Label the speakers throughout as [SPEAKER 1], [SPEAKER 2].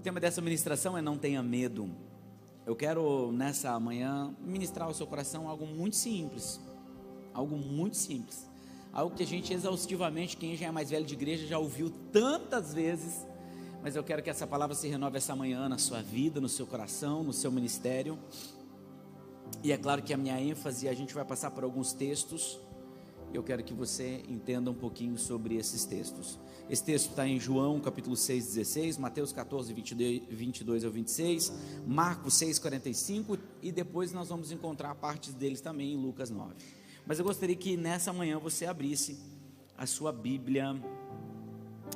[SPEAKER 1] tema dessa ministração é Não Tenha Medo. Eu quero nessa manhã ministrar ao seu coração algo muito simples. Algo muito simples. Algo que a gente exaustivamente, quem já é mais velho de igreja, já ouviu tantas vezes. Mas eu quero que essa palavra se renove essa manhã na sua vida, no seu coração, no seu ministério. E é claro que a minha ênfase, a gente vai passar por alguns textos. Eu quero que você entenda um pouquinho sobre esses textos. Esse texto está em João capítulo 6, 16, Mateus 14, 22 ao 26, Marcos 6, 45, e depois nós vamos encontrar partes deles também em Lucas 9. Mas eu gostaria que nessa manhã você abrisse a sua Bíblia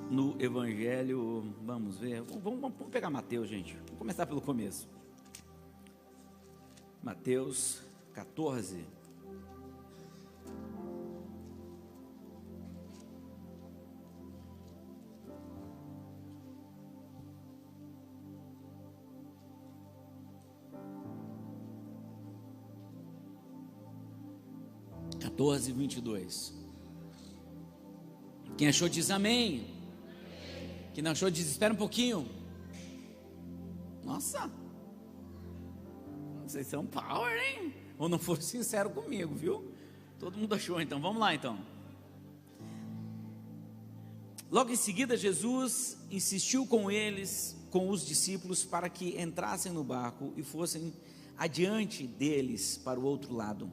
[SPEAKER 1] no Evangelho. Vamos ver, vamos pegar Mateus, gente. Vamos começar pelo começo. Mateus 14. (14, 22). Quem achou diz amém. Quem não achou diz espera um pouquinho. Nossa, vocês são power, hein? Ou não foram sinceros comigo, viu? Todo mundo achou, então vamos lá então. Logo em seguida Jesus insistiu com eles, com os discípulos, para que entrassem no barco e fossem adiante deles para o outro lado,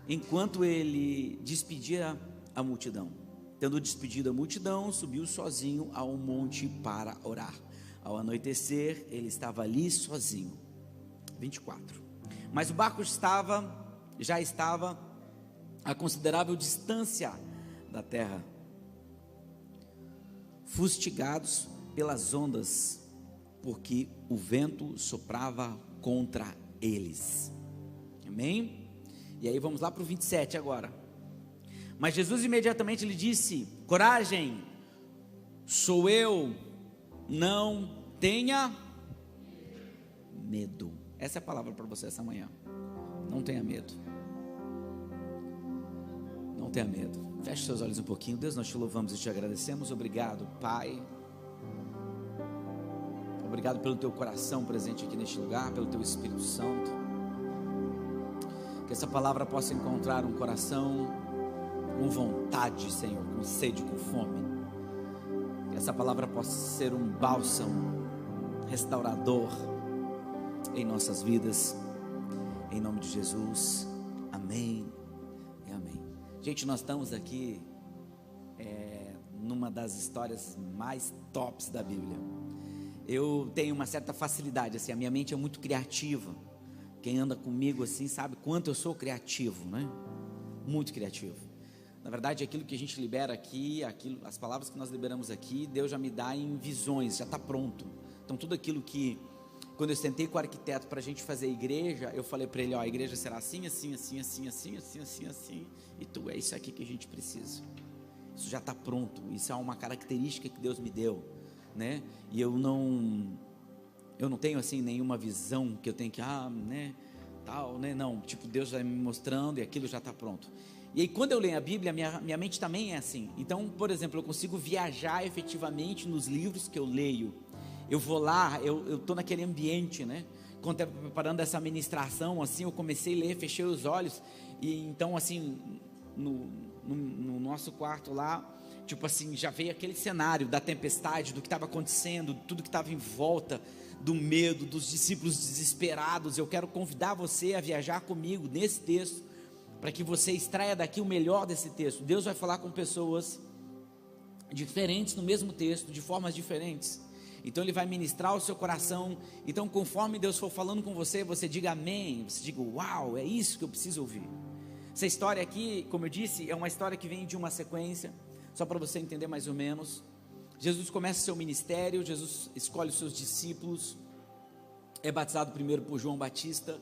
[SPEAKER 1] enquanto ele despedia a multidão. Tendo despedido a multidão, subiu sozinho ao monte para orar. Ao anoitecer, ele estava ali sozinho. 24. Mas o barco já estava a considerável distância da terra, fustigados pelas ondas, porque o vento soprava contra eles. Amém? E aí vamos lá para o 27 agora. Mas Jesus imediatamente lhe disse: coragem, sou eu, não tenha medo. Essa é a palavra para você essa manhã. Não tenha medo. Não tenha medo. Feche seus olhos um pouquinho. Deus, nós te louvamos e te agradecemos. Obrigado, Pai. Obrigado pelo teu coração presente aqui neste lugar, pelo teu Espírito Santo. Que essa palavra possa encontrar um coração com vontade, Senhor, com sede, com fome. Que essa palavra possa ser um bálsamo restaurador em nossas vidas, em nome de Jesus, amém e amém. Gente, nós estamos aqui numa das histórias mais tops da Bíblia. Eu tenho uma certa facilidade, assim, a minha mente é muito criativa. Quem anda comigo assim sabe quanto eu sou criativo, né? Muito criativo. Na verdade, aquilo que a gente libera aqui, as palavras que nós liberamos aqui, Deus já me dá em visões, já está pronto. Então tudo aquilo que, quando eu sentei com o arquiteto para a gente fazer a igreja, eu falei para ele: ó, a igreja será assim, assim, assim, assim, assim, assim, assim, assim, e tu, é isso aqui que a gente precisa. Isso já está pronto. Isso é uma característica que Deus me deu, né? E eu não tenho assim nenhuma visão que eu tenho que, né, tal, né? Não, tipo, Deus vai me mostrando e aquilo já está pronto. E aí quando eu leio a Bíblia, minha mente também é assim. Então, por exemplo, eu consigo viajar efetivamente nos livros que eu leio. Eu vou lá, eu estou naquele ambiente, né? Quando eu estava preparando essa ministração, assim, eu comecei a ler, fechei os olhos. E então, assim, no nosso quarto lá, tipo assim, já veio aquele cenário da tempestade, do que estava acontecendo, tudo que estava em volta, do medo, dos discípulos desesperados. Eu quero convidar você a viajar comigo nesse texto, para que você extraia daqui o melhor desse texto. Deus vai falar com pessoas diferentes no mesmo texto, de formas diferentes. Então Ele vai ministrar o seu coração. Então, conforme Deus for falando com você, você diga amém, você diga uau, é isso que eu preciso ouvir. Essa história aqui, como eu disse, é uma história que vem de uma sequência, só para você entender mais ou menos. Jesus começa seu ministério, Jesus escolhe os seus discípulos, é batizado primeiro por João Batista.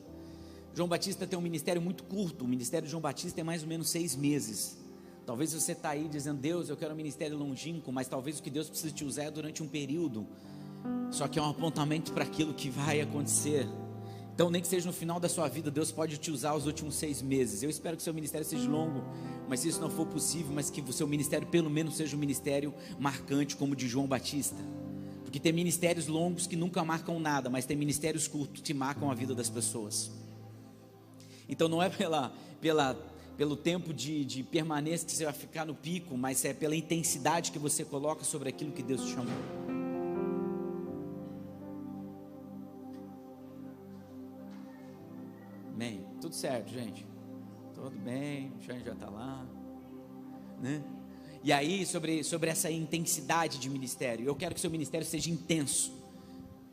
[SPEAKER 1] João Batista tem um ministério muito curto. O ministério de João Batista é mais ou menos 6 meses. Talvez você está aí dizendo: Deus, eu quero um ministério longínquo, mas talvez o que Deus precisa te usar é durante um período. Só que é um apontamento para aquilo que vai acontecer. Então, nem que seja no final da sua vida, Deus pode te usar os últimos 6 meses. Eu espero que o seu ministério seja longo, mas se isso não for possível, mas que o seu ministério pelo menos seja um ministério marcante como o de João Batista. Porque tem ministérios longos que nunca marcam nada, mas tem ministérios curtos que marcam a vida das pessoas. Então não é pelo tempo de permanência que você vai ficar no pico, mas é pela intensidade que você coloca sobre aquilo que Deus te chamou. Bem, tudo certo, gente? Tudo bem, o Xande já está lá, né? E aí, sobre essa intensidade de ministério, eu quero que seu ministério seja intenso,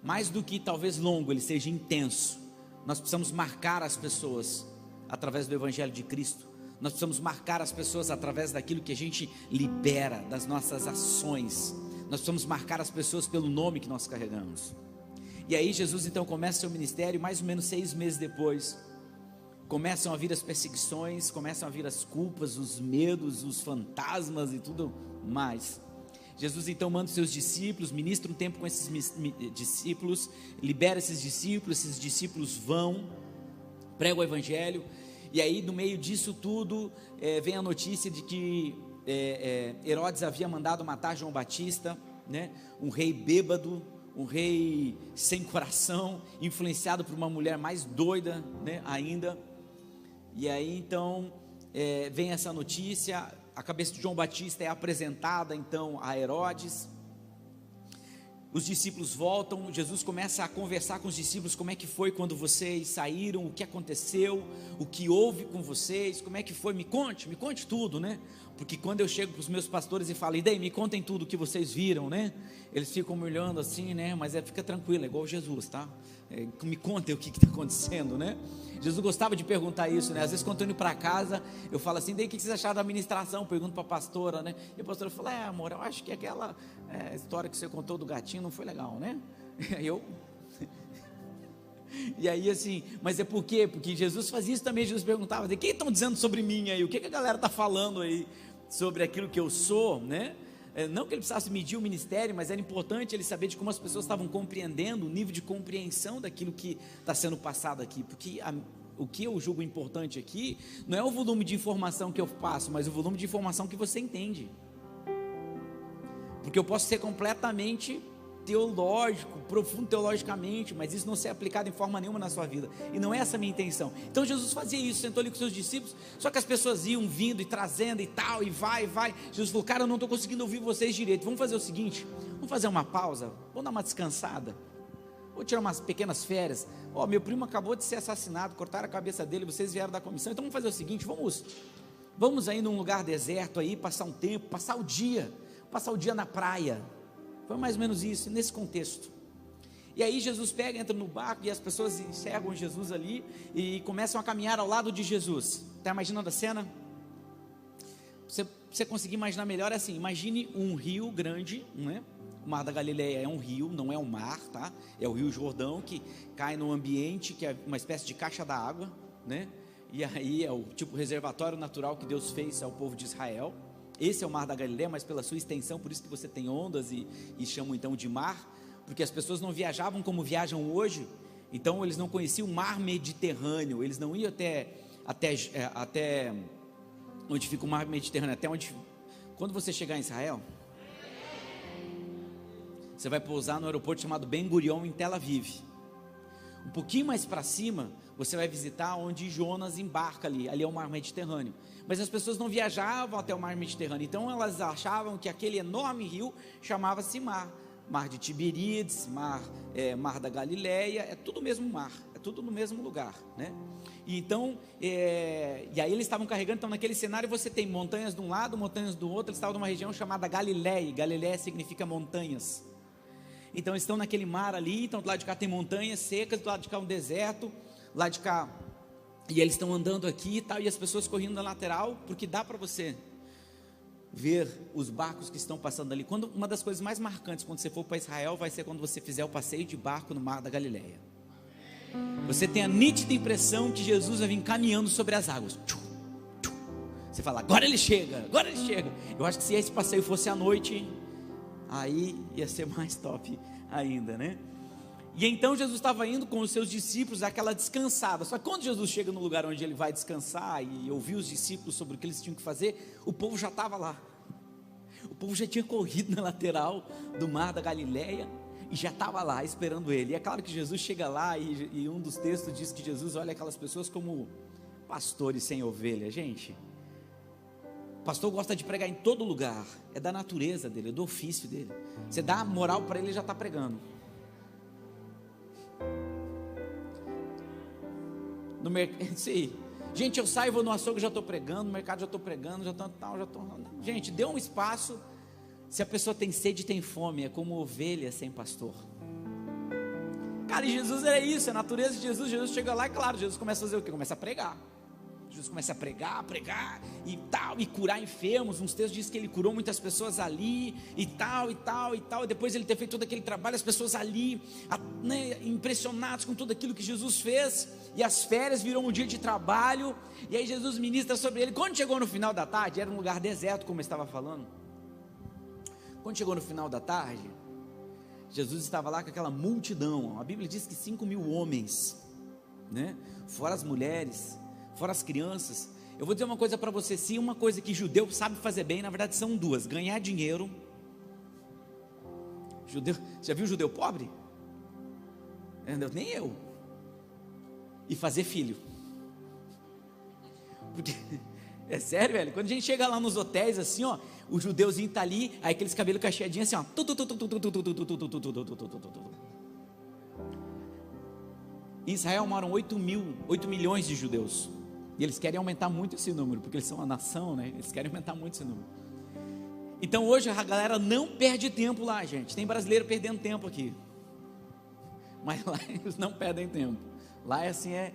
[SPEAKER 1] mais do que talvez longo, ele seja intenso. Nós precisamos marcar as pessoas através do Evangelho de Cristo. Nós precisamos marcar as pessoas através daquilo que a gente libera, das nossas ações. Nós precisamos marcar as pessoas pelo nome que nós carregamos. E aí Jesus então começa seu ministério, mais ou menos 6 meses depois, começam a vir as perseguições, começam a vir as culpas, os medos, os fantasmas e tudo mais. Jesus então manda os seus discípulos, ministra um tempo com esses discípulos, libera esses discípulos vão, pregam o Evangelho. E aí no meio disso tudo, vem a notícia de que Herodes havia mandado matar João Batista, né? Um rei bêbado, um rei sem coração, influenciado por uma mulher mais doida, né, ainda. E aí então vem essa notícia, a cabeça de João Batista é apresentada então a Herodes. Os discípulos voltam, Jesus começa a conversar com os discípulos, como é que foi quando vocês saíram, o que aconteceu, o que houve com vocês, como é que foi, me conte tudo, né? Porque quando eu chego para os meus pastores e falo, e daí, me contem tudo o que vocês viram, né? Eles ficam me olhando assim, né? Mas fica tranquilo, é igual Jesus, tá? Me contem o que está acontecendo, né? Jesus gostava de perguntar isso, né? Às vezes quando eu estou indo para casa, eu falo assim, daí o que vocês acharam da ministração? Pergunto para a pastora, né? E a pastora fala, amor, eu acho que aquela história que você contou do gatinho não foi legal, né? E aí assim, mas por quê? Porque Jesus fazia isso também. Jesus perguntava, o que estão dizendo sobre mim aí? O que a galera está falando aí sobre aquilo que eu sou, né? Não que ele precisasse medir o ministério, mas era importante ele saber de como as pessoas estavam compreendendo, o nível de compreensão daquilo que está sendo passado aqui, porque o que eu julgo importante aqui, não é o volume de informação que eu passo, mas o volume de informação que você entende, porque eu posso ser completamente teológico, profundo teologicamente, mas isso não ser aplicado em forma nenhuma na sua vida, e não é essa a minha intenção. Então Jesus fazia isso, sentou ali com seus discípulos, só que as pessoas iam vindo e trazendo e tal, e vai, Jesus falou, cara, eu não estou conseguindo ouvir vocês direito, vamos fazer o seguinte, vamos fazer uma pausa, vamos dar uma descansada, vou tirar umas pequenas férias, meu primo acabou de ser assassinado, cortaram a cabeça dele, vocês vieram da comissão, então vamos fazer o seguinte, vamos aí num lugar deserto aí, passar um tempo, passar o dia na praia. Foi mais ou menos isso, nesse contexto. E aí Jesus entra no barco e as pessoas enxergam Jesus ali e começam a caminhar ao lado de Jesus. Está imaginando a cena? Você conseguir imaginar melhor, é assim, imagine um rio grande, né? O Mar da Galileia é um rio, não é um mar, tá? É o Rio Jordão que cai no ambiente, que é uma espécie de caixa d'água, né? E aí é o tipo reservatório natural que Deus fez ao povo de Israel. Esse é o Mar da Galileia, mas pela sua extensão, por isso que você tem ondas e chamam então de mar, porque as pessoas não viajavam como viajam hoje, então eles não conheciam o Mar Mediterrâneo, eles não iam até onde fica o Mar Mediterrâneo, quando você chegar em Israel, você vai pousar no aeroporto chamado Ben Gurion, em Tel Aviv. Um pouquinho mais para cima, você vai visitar onde Jonas embarca ali é o Mar Mediterrâneo. Mas as pessoas não viajavam até o Mar Mediterrâneo, então elas achavam que aquele enorme rio chamava-se mar. Mar de Tiberíades, Mar da Galileia, é tudo o mesmo mar, é tudo no mesmo lugar, né? E então, e aí eles estavam carregando, então naquele cenário você tem montanhas de um lado, montanhas do outro, eles estavam numa região chamada Galileia, Galileia significa montanhas. Então eles estão naquele mar ali, então do lado de cá tem montanhas secas, do lado de cá um deserto, lá de cá, e eles estão andando aqui e tal, e as pessoas correndo na lateral, porque dá para você ver os barcos que estão passando ali. Uma das coisas mais marcantes quando você for para Israel, vai ser quando você fizer o passeio de barco no Mar da Galileia. Você tem a nítida impressão que Jesus vai vir caminhando sobre as águas. Você fala, agora ele chega. Eu acho que se esse passeio fosse à noite, aí ia ser mais top ainda, né? E então Jesus estava indo com os seus discípulos aquela descansada. Só que quando Jesus chega no lugar onde ele vai descansar e ouvir os discípulos sobre o que eles tinham que fazer, o povo já estava lá. O povo já tinha corrido na lateral do Mar da Galileia. e já estava lá esperando ele. E é claro que Jesus chega lá e um dos textos diz que Jesus olha aquelas pessoas como pastores sem ovelha. Gente, o pastor gosta de pregar em todo lugar, é da natureza dele, é do ofício dele. Você dá moral para ele, ele já está pregando. No mercado, sim. Gente, eu saio, vou no açougue, já estou pregando, no mercado já estou pregando, já estou tal, já estou. Gente, dê um espaço. Se a pessoa tem sede, tem fome, é como ovelha sem pastor. Cara, e Jesus era isso, a natureza de Jesus. Jesus chega lá e claro, Jesus começa a fazer o quê? Começa a pregar. Jesus começa a pregar e tal, e curar enfermos. Uns textos dizem que ele curou muitas pessoas ali, e tal, e depois ele ter feito todo aquele trabalho, as pessoas ali, né, impressionadas com tudo aquilo que Jesus fez, e as férias viram um dia de trabalho, e aí Jesus ministra sobre ele. Quando chegou no final da tarde, era um lugar deserto, como eu estava falando. Quando chegou no final da tarde, Jesus estava lá com aquela multidão. A Bíblia diz que 5.000 homens, né, fora as mulheres, fora as crianças. Eu vou dizer uma coisa para você, sim, uma coisa que judeu sabe fazer bem, na verdade são duas: ganhar dinheiro. Judeu, já viu judeu pobre? Nem eu. E fazer filho. Porque, é sério, velho, quando a gente chega lá nos hotéis assim, ó, o judeuzinho tá ali, aí aqueles cabelos cacheadinhos assim, ó. Em Israel moram 8 milhões de judeus. E eles querem aumentar muito esse número, porque eles são uma nação, né? Eles querem aumentar muito esse número. Então hoje a galera não perde tempo lá, gente. Tem brasileiro perdendo tempo aqui, mas lá eles não perdem tempo. Lá é assim, é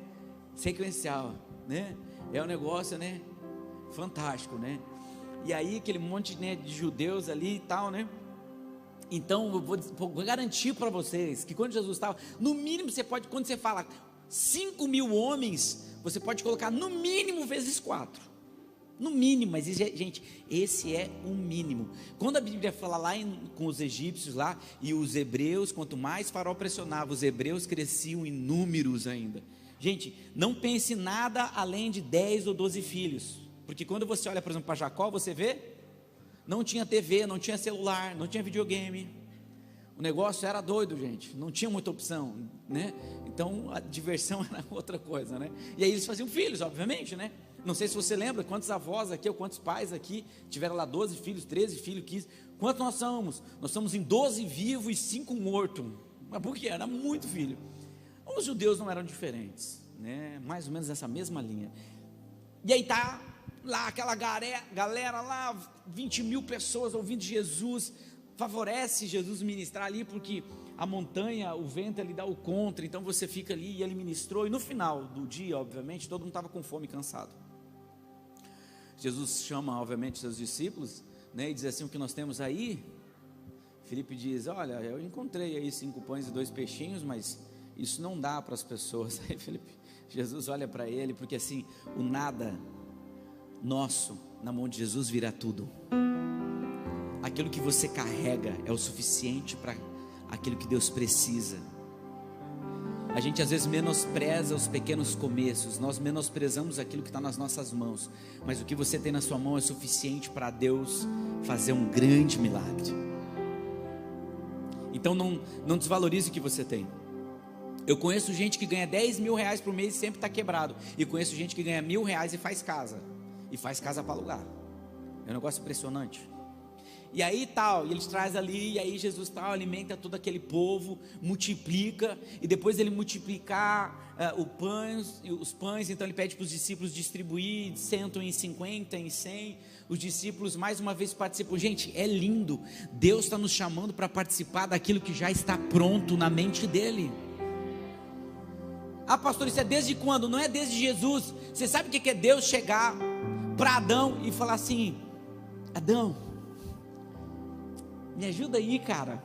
[SPEAKER 1] sequencial, né? É um negócio, né, fantástico, né? E aí aquele monte, né, de judeus ali e tal, né? Então eu vou garantir para vocês que quando Jesus estava, no mínimo você pode, quando você fala 5.000 homens, você pode colocar no mínimo vezes 4, no mínimo. Mas gente, esse é um mínimo. Quando a Bíblia fala lá com os egípcios lá e os hebreus, quanto mais Faraó pressionava, os hebreus cresciam em números ainda. Gente, não pense nada além de 10 ou 12 filhos, porque quando você olha, por exemplo, para Jacó, você vê, não tinha TV, não tinha celular, não tinha videogame. O negócio era doido, gente, não tinha muita opção, né? Então a diversão era outra coisa, né? E aí eles faziam filhos, obviamente, né? Não sei se você lembra quantos avós aqui, ou quantos pais aqui tiveram lá 12 filhos, 13 filhos, 15. Quantos nós somos? Nós somos em 12 vivos e 5 mortos. Mas por quê? Era muito filho. Os judeus não eram diferentes, né? Mais ou menos essa mesma linha. E aí tá lá aquela galera lá, 20.000 pessoas ouvindo Jesus. Favorece Jesus ministrar ali, porque a montanha, o vento ele dá o contra, então você fica ali e ele ministrou. E no final do dia, obviamente, todo mundo estava com fome e cansado. Jesus chama, obviamente, seus discípulos, né, e diz assim: o que nós temos aí? Filipe diz: olha, eu encontrei aí 5 pães e 2 peixinhos, mas isso não dá para as pessoas. Aí Jesus olha para ele, porque assim, o nada nosso na mão de Jesus vira tudo. Aquilo que você carrega é o suficiente para aquilo que Deus precisa. A gente às vezes menospreza os pequenos começos, nós menosprezamos aquilo que está nas nossas mãos, mas o que você tem na sua mão é suficiente para Deus fazer um grande milagre. Então não desvalorize o que você tem. Eu conheço gente que ganha 10 mil reais por mês e sempre está quebrado, e conheço gente que ganha R$1.000 e faz casa para alugar. É um negócio impressionante. E aí tal, e eles trazem ali, e aí Jesus tal, alimenta todo aquele povo, multiplica, e depois ele multiplicar os pães, então ele pede para os discípulos distribuir, sentam em 50, em 100, os discípulos mais uma vez participam. Gente, é lindo, Deus está nos chamando para participar daquilo que já está pronto na mente dele. Ah, pastor, isso é desde quando? Não é desde Jesus. Você sabe o que é Deus chegar para Adão e falar assim: Adão, me ajuda aí, cara,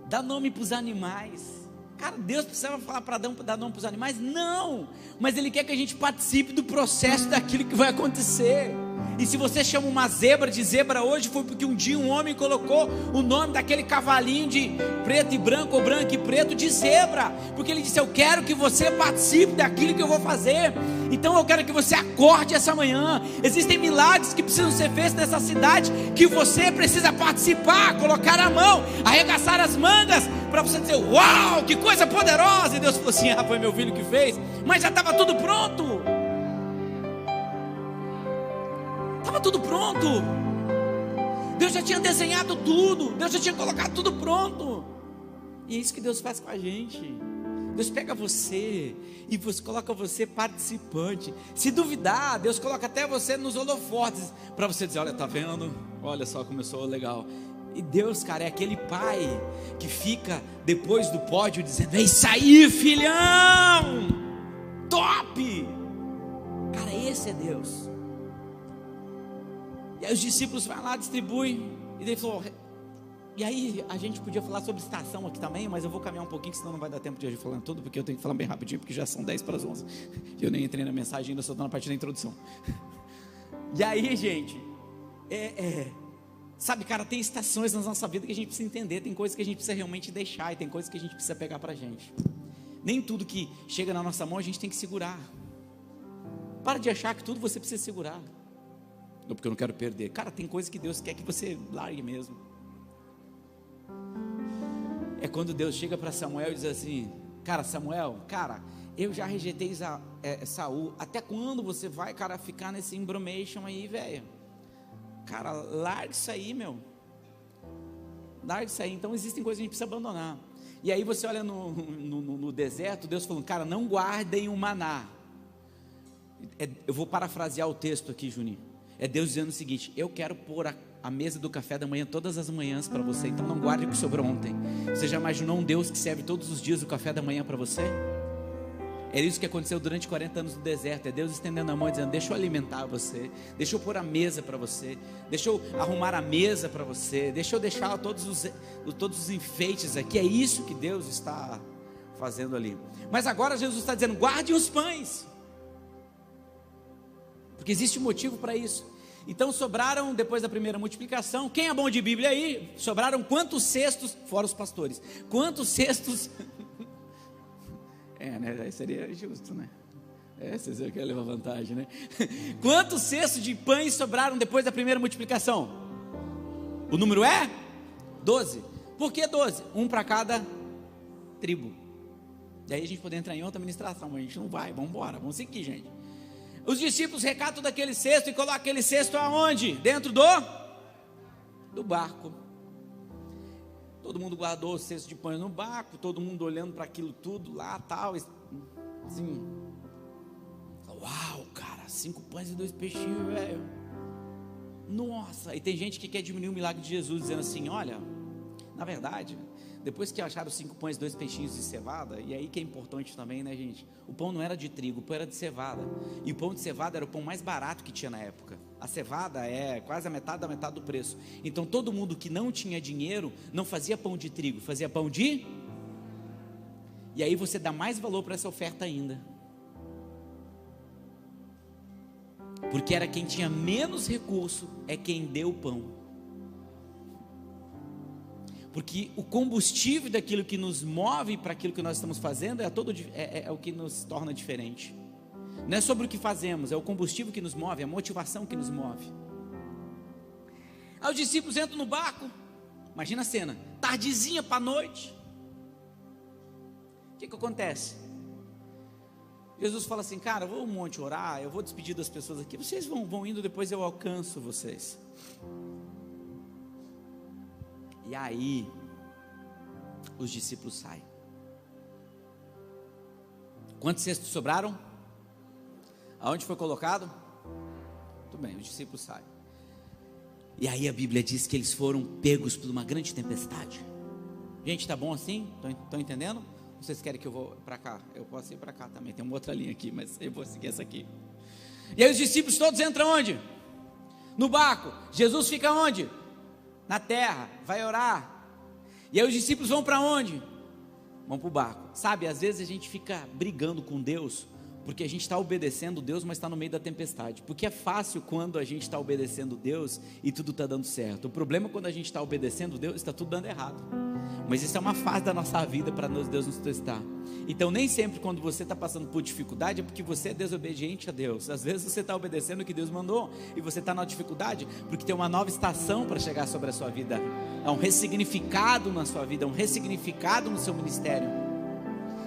[SPEAKER 1] dá nome para os animais. Cara, Deus precisava falar para Adão dar nome para os animais? Não, mas Ele quer que a gente participe do processo daquilo que vai acontecer. E se você chama uma zebra de zebra hoje, foi porque um dia um homem colocou o nome daquele cavalinho de preto e branco, ou branco e preto, de zebra, porque ele disse: eu quero que você participe daquilo que eu vou fazer. Então eu quero que você acorde essa manhã. Existem milagres que precisam ser feitos nessa cidade, que você precisa participar, colocar a mão, arregaçar as mangas, para você dizer: uau, que coisa poderosa. E Deus falou assim: foi meu filho que fez, mas já estava tudo pronto. Estava tudo pronto. Deus já tinha desenhado tudo, Deus já tinha colocado tudo pronto. E é isso que Deus faz com a gente. Deus pega você e coloca você participante. Se duvidar, Deus coloca até você nos holofotes, para você dizer: olha, tá vendo? Olha só como eu sou legal. E Deus, cara, é aquele pai que fica depois do pódio dizendo: é isso aí, filhão, top. Cara, esse é Deus. E aí os discípulos vão lá, distribuem. E ele falou: e aí a gente podia falar sobre estação aqui também, mas eu vou caminhar um pouquinho, senão não vai dar tempo de hoje falando tudo, porque eu tenho que falar bem rapidinho, porque já são 10:11. E eu nem entrei na mensagem ainda, só estou na parte da introdução. E aí, gente, sabe, cara, tem estações na nossa vida que a gente precisa entender. Tem coisas que a gente precisa realmente deixar, e tem coisas que a gente precisa pegar pra gente. Nem tudo que chega na nossa mão a gente tem que segurar. Para de achar que tudo você precisa segurar. Não, porque eu não quero perder. Cara, tem coisas que Deus quer que você largue mesmo. É quando Deus chega para Samuel e diz assim: cara, Samuel, cara, eu já rejeitei Saul. Até quando você vai, cara, ficar nesse embromation aí, velho? Cara, larga isso aí, meu. Larga isso aí. Então existem coisas que a gente precisa abandonar. E aí você olha no deserto, Deus falando: cara, não guardem o maná. Eu vou parafrasear o texto aqui, Juninho. É Deus dizendo o seguinte: eu quero pôr a mesa do café da manhã todas as manhãs para você, então não guarde o que sobrou ontem. Você já imaginou um Deus que serve todos os dias o café da manhã para você? É isso que aconteceu durante 40 anos no deserto. É Deus estendendo a mão e dizendo: deixa eu alimentar você, deixa eu pôr a mesa para você, deixa eu arrumar a mesa para você, deixa eu deixar todos os enfeites aqui. É isso que Deus está fazendo ali. Mas agora Jesus está dizendo: guarde os pães, porque existe um motivo para isso. Então sobraram, depois da primeira multiplicação, quem é bom de Bíblia aí? Sobraram quantos cestos, fora os pastores, quantos cestos? Né? Seria justo, né? Vocês querem levar vantagem, né? Quantos cestos de pães sobraram depois da primeira multiplicação? O número é 12. Por que 12? Um para cada tribo. E aí a gente pode entrar em outra administração, mas a gente não vai, vamos embora, vamos seguir, gente. Os discípulos recatam daquele cesto e colocam aquele cesto aonde? Dentro do barco. Todo mundo guardou o cesto de pães no barco, todo mundo olhando para aquilo tudo lá, tal, assim. Uau, cara, 5 pães e 2 peixinhos, velho. Nossa, e tem gente que quer diminuir o milagre de Jesus, dizendo assim: olha, na verdade, depois que acharam 5 pães e 2 peixinhos de cevada, e aí que é importante também, né, gente? O pão não era de trigo, o pão era de cevada. E o pão de cevada era o pão mais barato que tinha na época. A cevada é quase a metade da metade do preço. Então todo mundo que não tinha dinheiro não fazia pão de trigo, fazia pão de... E aí você dá mais valor para essa oferta ainda. Porque era quem tinha menos recurso, é quem deu o pão. Porque o combustível daquilo que nos move para aquilo que nós estamos fazendo é o que nos torna diferente. Não é sobre o que fazemos, é o combustível que nos move, é a motivação que nos move. Aí os discípulos entram no barco, imagina a cena, tardezinha para a noite. O que acontece? Jesus fala assim: cara, eu vou ao monte orar, eu vou despedir das pessoas aqui, vocês vão indo, depois eu alcanço vocês. E aí, os discípulos saem. Quantos cestos sobraram? Aonde foi colocado? Tudo bem, os discípulos saem. E aí a Bíblia diz que eles foram pegos por uma grande tempestade. Gente, tá bom assim? Estão entendendo? Vocês querem que eu vou para cá? Eu posso ir para cá também, tem uma outra linha aqui, mas eu vou seguir essa aqui. E aí os discípulos todos entram onde? No barco. Jesus fica onde? Na terra, vai orar. E aí os discípulos vão para onde? Vão para o barco. Sabe, às vezes a gente fica brigando com Deus, porque a gente está obedecendo Deus, mas está no meio da tempestade. Porque é fácil quando a gente está obedecendo Deus e tudo está dando certo. O problema é quando a gente está obedecendo Deus e está tudo dando errado. Mas isso é uma fase da nossa vida para Deus nos testar. Então nem sempre quando você está passando por dificuldade é porque você é desobediente a Deus. Às vezes você está obedecendo o que Deus mandou e você está na dificuldade porque tem uma nova estação para chegar sobre a sua vida. É um ressignificado na sua vida, um ressignificado no seu ministério.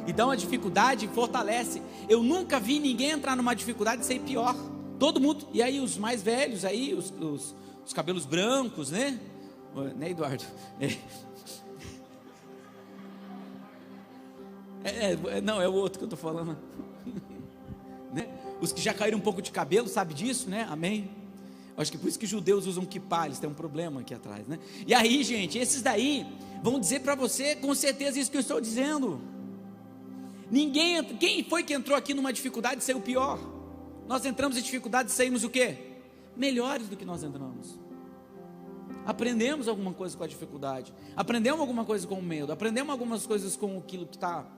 [SPEAKER 1] Então a dificuldade fortalece. Eu nunca vi ninguém entrar numa dificuldade e sair pior. Todo mundo, e aí os mais velhos aí, os cabelos brancos, né? Né, Eduardo? Não, é o outro que eu estou falando. Né? Os que já caíram um pouco de cabelo, sabe disso, né? Amém? Acho que por isso que judeus usam kippah, eles têm um problema aqui atrás, né? E aí, gente, esses daí vão dizer para você com certeza isso que eu estou dizendo. Quem foi que entrou aqui numa dificuldade e saiu pior? Nós entramos em dificuldade e saímos o quê? Melhores do que nós entramos. Aprendemos alguma coisa com a dificuldade, aprendemos alguma coisa com o medo, aprendemos algumas coisas com aquilo que está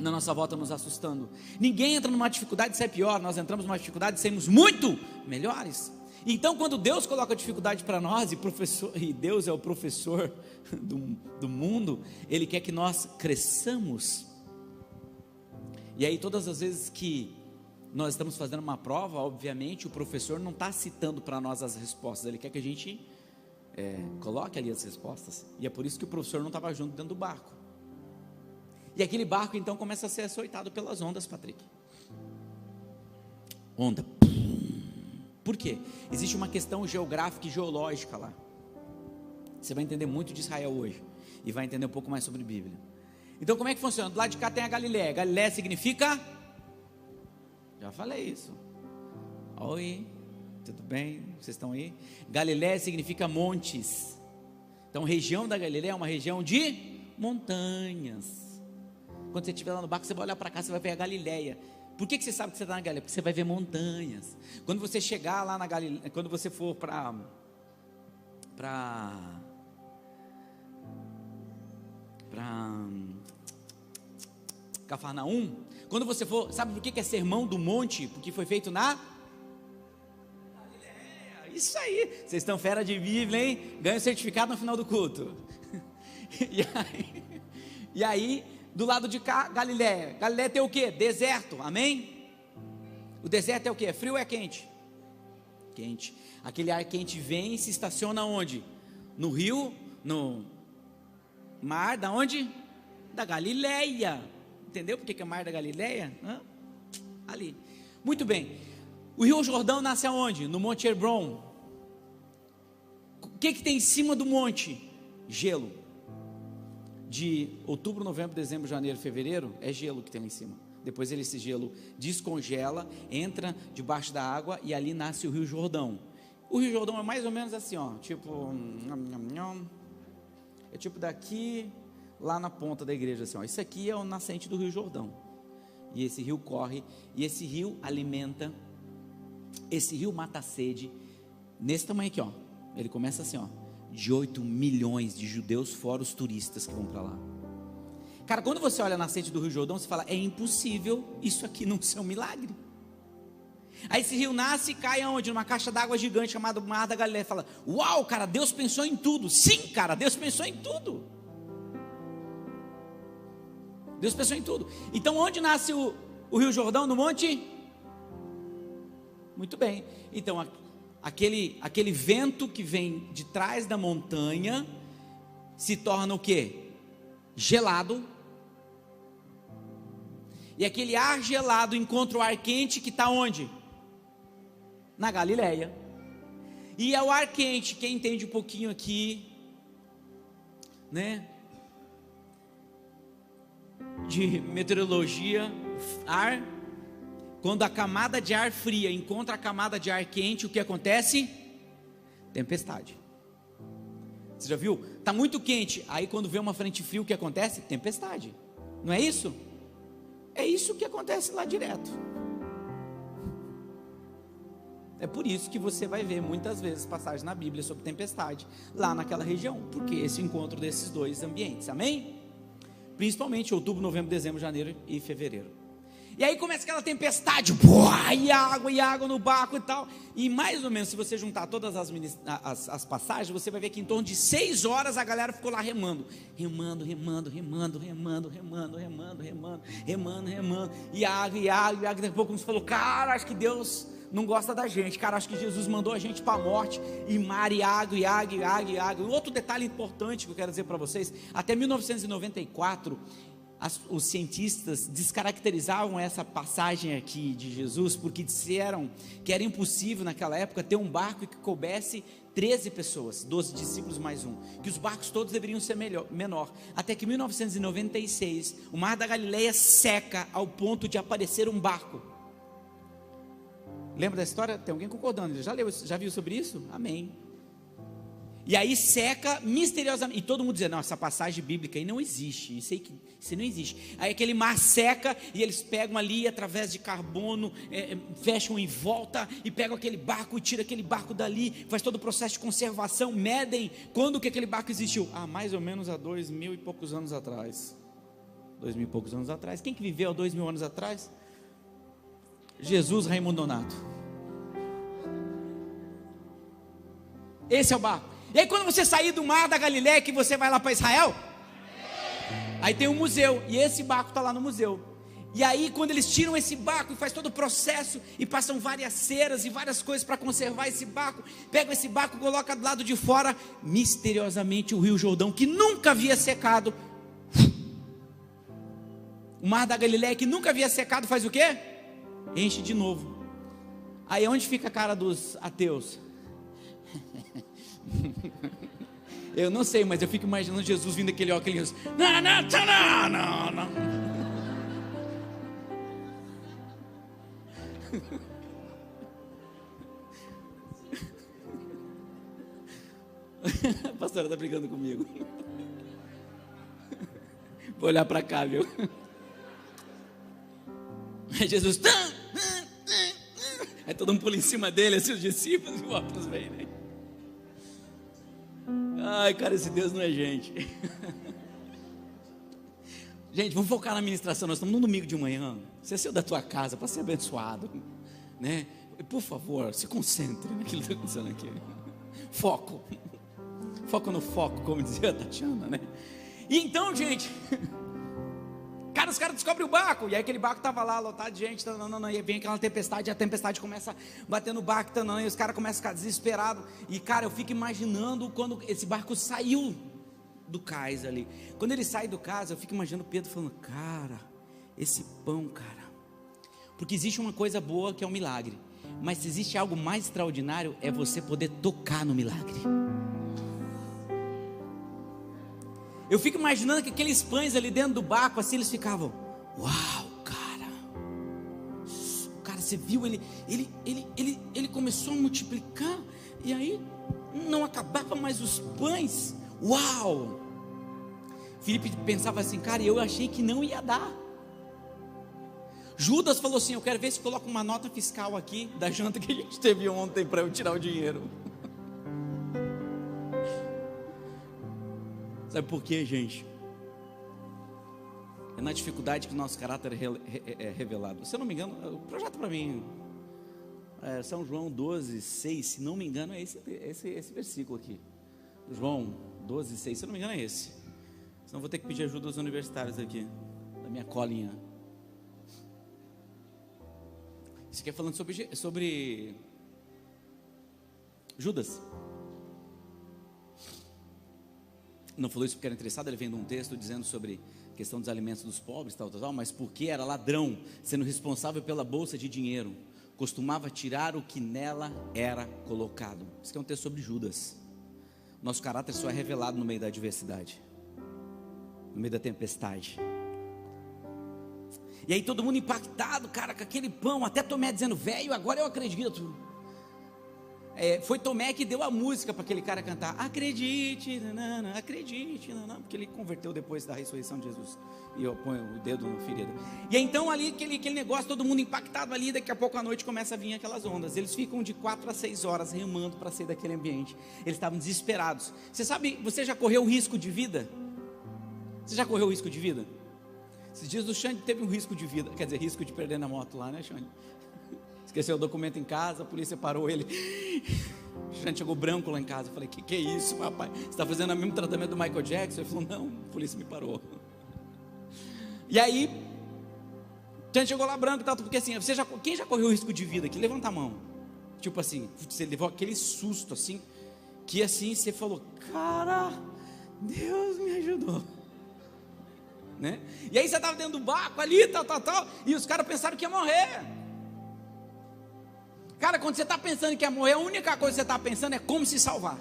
[SPEAKER 1] na nossa volta nos assustando. Ninguém entra numa dificuldade e sai pior. Nós entramos numa dificuldade e saímos muito melhores. Então quando Deus coloca dificuldade para nós, e Deus é o professor do mundo, Ele quer que nós cresçamos. E aí todas as vezes que nós estamos fazendo uma prova, obviamente o professor não está citando para nós as respostas, ele quer que a gente coloque ali as respostas. E é por isso que o professor não estava junto dentro do barco. E aquele barco então começa a ser açoitado pelas ondas, Patrick. Onda. Por quê? Existe uma questão geográfica e geológica lá. Você vai entender muito de Israel hoje e vai entender um pouco mais sobre a Bíblia. Então como é que funciona? Do lado de cá tem a Galileia. Galileia significa... Já falei isso. Oi, tudo bem? Vocês estão aí? Galileia significa montes. Então região da Galileia é uma região de montanhas. Quando você estiver lá no barco, você vai olhar para cá, você vai ver a Galileia. Por que você sabe que você está na Galileia? Porque você vai ver montanhas. Quando você chegar lá na Galileia, quando você for para Cafarnaum, quando você for, sabe por que é sermão do monte? Porque foi feito na Galileia. Isso aí, vocês estão fera de Bíblia, hein? Ganha o certificado no final do culto. E aí, do lado de cá, Galileia. Galileia tem o que? Deserto, amém? O deserto é o que? É frio ou é quente? Quente. Aquele ar quente vem e se estaciona onde? No rio, no mar, da onde? Da Galileia. Entendeu por que é mar da Galileia? Ali. Muito bem. O rio Jordão nasce aonde? No Monte Hebron. O que tem em cima do monte? Gelo. De outubro, novembro, dezembro, janeiro, fevereiro, é gelo que tem lá em cima. Depois esse gelo descongela, entra debaixo da água e ali nasce o rio Jordão. O rio Jordão é mais ou menos assim, ó, tipo, é tipo daqui lá na ponta da igreja, assim, ó. Isso aqui é o nascente do rio Jordão. E esse rio corre, e esse rio alimenta, esse rio mata a sede, nesse tamanho aqui, ó. Ele começa assim, ó, de 8 milhões de judeus, fora os turistas que vão para lá. Cara, quando você olha a nascente do rio Jordão, você fala, é impossível isso aqui não ser um milagre. Aí esse rio nasce e cai aonde? Numa caixa d'água gigante chamada Mar da Galileia. Fala, uau, cara, Deus pensou em tudo. Sim, cara, Deus pensou em tudo. Deus pensou em tudo. Então onde nasce o rio Jordão? No monte? Muito bem. Então aquele vento que vem de trás da montanha se torna o quê? Gelado. E aquele ar gelado encontra o ar quente que está onde? Na Galileia. E é o ar quente, quem entende um pouquinho aqui, né, de meteorologia, ar, quando a camada de ar fria encontra a camada de ar quente, o que acontece? Tempestade. Você já viu? Está muito quente, aí quando vê uma frente fria, o que acontece? Tempestade. Não é isso? É isso que acontece lá direto. É por isso que você vai ver muitas vezes passagens na Bíblia sobre tempestade, lá naquela região, porque esse encontro desses dois ambientes, amém? Principalmente outubro, novembro, dezembro, janeiro e fevereiro. E aí começa aquela tempestade, boa, e água no barco e tal. E mais ou menos, se você juntar todas as passagens, você vai ver que em torno de 6 horas a galera ficou lá remando. E água. Daqui a pouco uns falou, cara, acho que Deus não gosta da gente. Cara, acho que Jesus mandou a gente para a morte. E mar, e água. E outro detalhe importante que eu quero dizer para vocês, até 1994... os cientistas descaracterizavam essa passagem aqui de Jesus, porque disseram que era impossível naquela época ter um barco que coubesse 13 pessoas, 12 discípulos mais um, que os barcos todos deveriam ser menor, até que em 1996, o Mar da Galileia seca ao ponto de aparecer um barco. Lembra da história? Tem alguém concordando? Já viu sobre isso? Amém. E aí seca misteriosamente, e todo mundo dizendo, não, essa passagem bíblica aí não existe, isso não existe. Aí aquele mar seca, e eles pegam ali, através de carbono, fecham em volta, e pegam aquele barco, e tiram aquele barco dali, faz todo o processo de conservação, medem quando que aquele barco existiu. Mais ou menos há 2.000 e poucos anos atrás. 2.000 e poucos anos atrás. Quem que viveu há 2.000 anos atrás? Jesus Raimundo Donato. Esse é o barco. E aí quando você sair do Mar da Galileia, que você vai lá para Israel, aí tem um museu, e esse barco está lá no museu. E aí quando eles tiram esse barco e faz todo o processo, e passam várias ceras e várias coisas para conservar esse barco, pegam esse barco, coloca do lado de fora, misteriosamente o Rio Jordão, que nunca havia secado, o Mar da Galileia que nunca havia secado, faz o quê? Enche de novo. Aí onde fica a cara dos ateus? Eu não sei, mas eu fico imaginando Jesus vindo aquele óculos. Não. A pastora está brigando comigo. Vou olhar para cá, viu? Aí Jesus, aí todo mundo pula em cima dele, assim, os discípulos, e o óculos vem, né? Ai, cara, esse Deus não é gente. Gente, vamos focar na ministração. Nós estamos no domingo de manhã. Você saiu da tua casa para ser abençoado, né? Por favor, se concentre naquilo que está acontecendo aqui. Foco no foco, como dizia a Tatiana, né? E então, gente, cara, os caras descobrem o barco, e aí aquele barco estava lá, lotado de gente, e aí vem aquela tempestade, e a tempestade começa a bater no barco, e os caras começam a ficar desesperados, e cara, eu fico imaginando quando esse barco saiu do cais ali, quando ele sai do cais, eu fico imaginando Pedro falando, cara, esse pão, cara, porque existe uma coisa boa que é o milagre, mas se existe algo mais extraordinário, é você poder tocar no milagre. Eu fico imaginando que aqueles pães ali dentro do barco, assim, eles ficavam, uau, cara, você viu, ele começou a multiplicar, e aí não acabava mais os pães, uau. Filipe pensava assim, cara, eu achei que não ia dar. Judas falou assim, eu quero ver se coloca uma nota fiscal aqui, da janta que a gente teve ontem, para eu tirar o dinheiro. Sabe por quê, gente? É na dificuldade que o nosso caráter é revelado. Se eu não me engano, projeta para mim, São João 12, 6, se não me engano é esse versículo aqui, João 12, 6, se eu não me engano é esse, senão vou ter que pedir ajuda aos universitários aqui, da minha colinha. Isso aqui é falando sobre Judas. Não falou isso porque era interessado, ele vem de um texto dizendo sobre a questão dos alimentos dos pobres, tal, mas porque era ladrão, sendo responsável pela bolsa de dinheiro, costumava tirar o que nela era colocado. Isso aqui é um texto sobre Judas. Nosso caráter só é revelado no meio da adversidade, no meio da tempestade. E aí todo mundo impactado, cara, com aquele pão, até Tomé dizendo, velho, agora eu acredito. Foi Tomé que deu a música para aquele cara cantar, acredite, nanana, acredite, nanana, porque ele converteu depois da ressurreição de Jesus, e eu ponho o dedo na ferida, e então ali aquele negócio, todo mundo impactado ali, daqui a pouco à noite começa a vir aquelas ondas, eles ficam de 4 a 6 horas remando para sair daquele ambiente, eles estavam desesperados. Você sabe, você já correu risco de vida? Você já correu risco de vida? Esses dias o Xande teve um risco de vida, quer dizer, risco de perder na moto lá, né, Xande? Esqueceu o documento em casa, a polícia parou ele. O Xande chegou branco lá em casa. Eu falei, que é isso, papai? Você está fazendo o mesmo tratamento do Michael Jackson? Ele falou, não, a polícia me parou. E aí, o Xande chegou lá branco e tal, porque assim, quem já correu risco de vida aqui? Levanta a mão. Tipo assim, você levou aquele susto assim, que assim, você falou, cara, Deus me ajudou. Né? E aí você estava dentro do barco ali, tal, e os caras pensaram que ia morrer. Cara, quando você está pensando que ia morrer, a única coisa que você está pensando é como se salvar.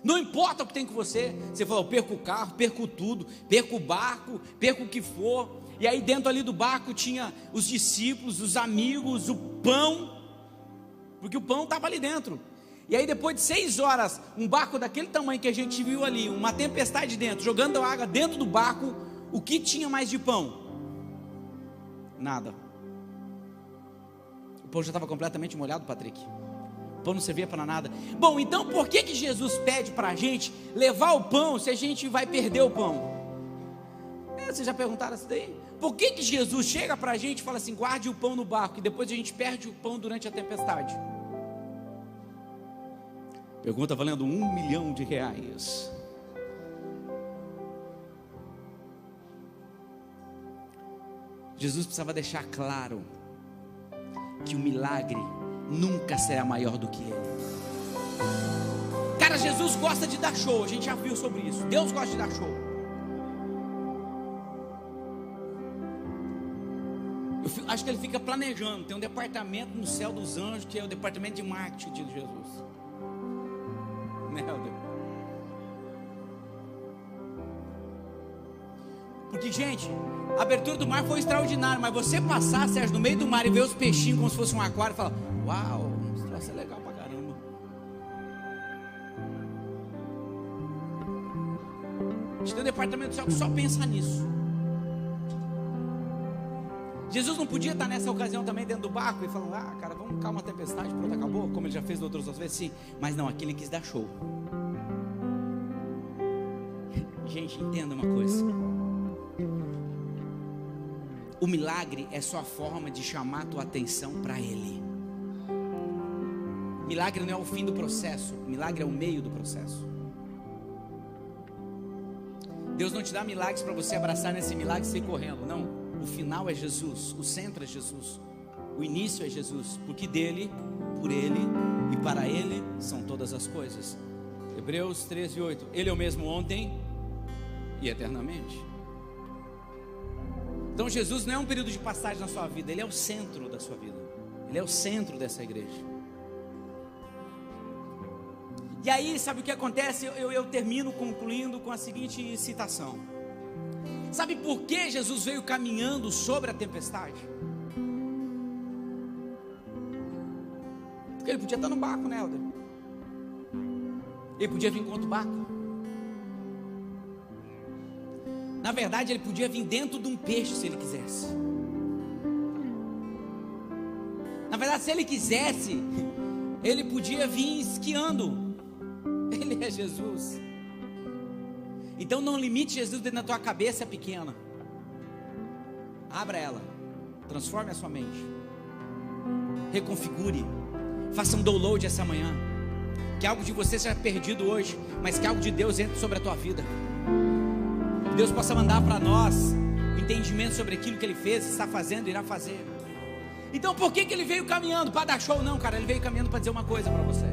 [SPEAKER 1] Não importa o que tem com você. Você falou, perco o carro, perco tudo, perco o barco, perco o que for. E aí dentro ali do barco tinha os discípulos, os amigos, o pão, porque o pão estava ali dentro. E aí depois de 6 horas, um barco daquele tamanho que a gente viu ali, uma tempestade dentro, jogando água dentro do barco, o que tinha mais de pão? Nada. O pão já estava completamente molhado, Patrick. O pão não servia para nada. Bom, então por que Jesus pede para a gente levar o pão se a gente vai perder o pão? Vocês já perguntaram isso daí? Por que Jesus chega para a gente e fala assim, guarde o pão no barco, e depois a gente perde o pão durante a tempestade? Pergunta valendo R$1 milhão. Jesus precisava deixar claro que o milagre nunca será maior do que ele. Cara, Jesus gosta de dar show, a gente já viu sobre isso. Deus gosta de dar show. Eu acho que ele fica planejando. Tem um departamento no céu dos anjos que é o departamento de marketing de Jesus. Meu Deus. Porque, gente, a abertura do mar foi extraordinária, mas você passar, Sérgio, no meio do mar e ver os peixinhos como se fosse um aquário e falar, uau, isso vai ser legal pra caramba. A gente tem um departamento do céu que só pensa nisso. Jesus não podia estar nessa ocasião também dentro do barco e falar, cara, vamos calma a tempestade, pronto, acabou, como ele já fez outras vezes, sim. Mas não, aqui ele quis dar show. Gente, entenda uma coisa. O milagre é só a forma de chamar a tua atenção para ele. Milagre não é o fim do processo, milagre é o meio do processo. Deus não te dá milagres para você abraçar nesse milagre e sair correndo, não. O final é Jesus, o centro é Jesus, o início é Jesus, porque dele, por ele e para ele são todas as coisas. Hebreus 13:8, ele é o mesmo ontem e eternamente. Então Jesus não é um período de passagem na sua vida, ele é o centro da sua vida, ele é o centro dessa igreja. E aí, sabe o que acontece? Eu termino concluindo com a seguinte citação. Sabe por que Jesus veio caminhando sobre a tempestade? Porque ele podia estar no barco, né, Helder? Ele podia vir com outro barco. Na verdade, ele podia vir dentro de um peixe se ele quisesse. Na verdade, se ele quisesse, ele podia vir esquiando. Ele é Jesus. Então não limite Jesus dentro da tua cabeça pequena. Abra ela. Transforme a sua mente. Reconfigure. Faça um download essa manhã. Que algo de você seja perdido hoje, mas que algo de Deus entre sobre a tua vida. Que Deus possa mandar para nós o entendimento sobre aquilo que Ele fez, está fazendo e irá fazer. Então por que Ele veio caminhando? Para dar show? Não, cara, Ele veio caminhando para dizer uma coisa para você.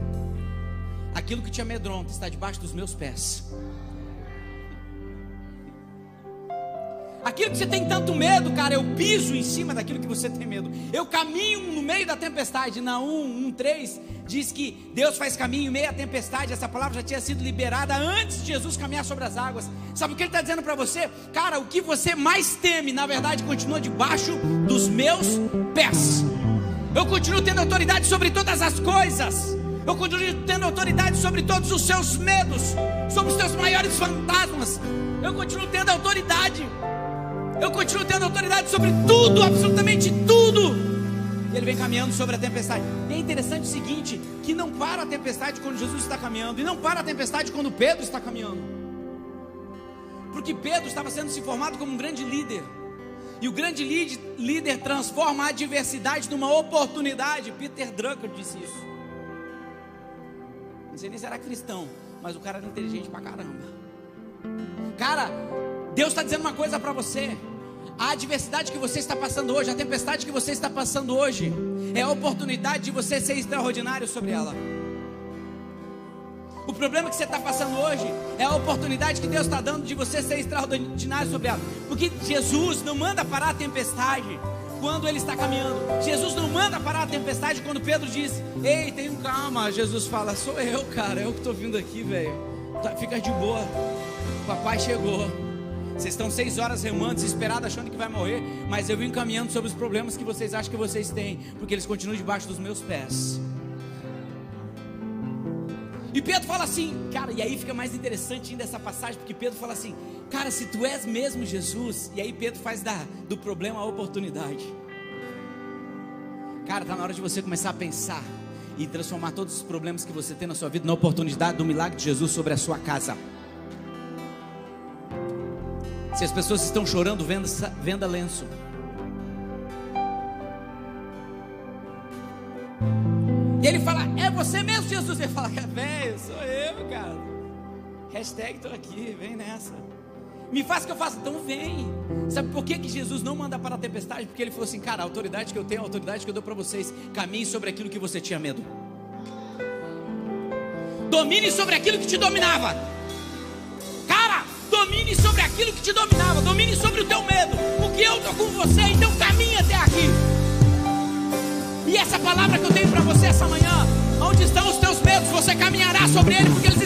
[SPEAKER 1] Aquilo que te amedronta está debaixo dos meus pés. Aquilo que você tem tanto medo, cara, eu piso em cima daquilo que você tem medo. Eu caminho no meio da tempestade. Naum 1:3 diz que Deus faz caminho em meio à tempestade. Essa palavra já tinha sido liberada antes de Jesus caminhar sobre as águas. Sabe o que Ele está dizendo para você? Cara, o que você mais teme, na verdade, continua debaixo dos meus pés. Eu continuo tendo autoridade sobre todas as coisas. Eu continuo tendo autoridade sobre todos os seus medos, sobre os teus maiores fantasmas. Eu continuo tendo autoridade. Eu continuo tendo autoridade sobre tudo, absolutamente tudo. E Ele vem caminhando sobre a tempestade. E é interessante o seguinte, que não para a tempestade quando Jesus está caminhando, e não para a tempestade quando Pedro está caminhando. Porque Pedro estava sendo se formado como um grande líder. E o grande líder transforma a adversidade numa oportunidade. Peter Drucker disse isso. Não sei nem se era cristão, mas o cara era inteligente pra caramba. Cara, Deus está dizendo uma coisa para você. A adversidade que você está passando hoje, a tempestade que você está passando hoje, é a oportunidade de você ser extraordinário sobre ela. O problema que você está passando hoje é a oportunidade que Deus está dando de você ser extraordinário sobre ela. Porque Jesus não manda parar a tempestade quando Ele está caminhando. Jesus não manda parar a tempestade quando Pedro diz: ei, tenham calma. Jesus fala: sou eu, cara, eu que estou vindo aqui, velho. Fica de boa, papai chegou. Vocês estão 6 horas remando, desesperados, achando que vai morrer, mas eu vim caminhando sobre os problemas que vocês acham que vocês têm, porque eles continuam debaixo dos meus pés. E Pedro fala assim, cara, e aí fica mais interessante ainda essa passagem, porque Pedro fala assim: cara, se tu és mesmo Jesus, e aí Pedro faz do problema a oportunidade. Cara, está na hora de você começar a pensar e transformar todos os problemas que você tem na sua vida na oportunidade do milagre de Jesus sobre a sua casa. Se as pessoas estão chorando, venda lenço. E ele fala: é você mesmo, Jesus? Ele fala: velho, sou eu, cara. Hashtag tô aqui, vem nessa. Me faz o que eu faço, então vem. Sabe por que Jesus não manda para a tempestade? Porque Ele falou assim: cara, a autoridade que eu tenho, a autoridade que eu dou para vocês, caminhe sobre aquilo que você tinha medo. Domine sobre aquilo que te dominava. Cara, domine sobre aquilo que te dominava. Domine sobre o teu medo, porque eu estou com você, então caminhe até aqui. E essa palavra que eu tenho para você essa manhã: onde estão os teus medos? Você caminhará sobre eles, porque eles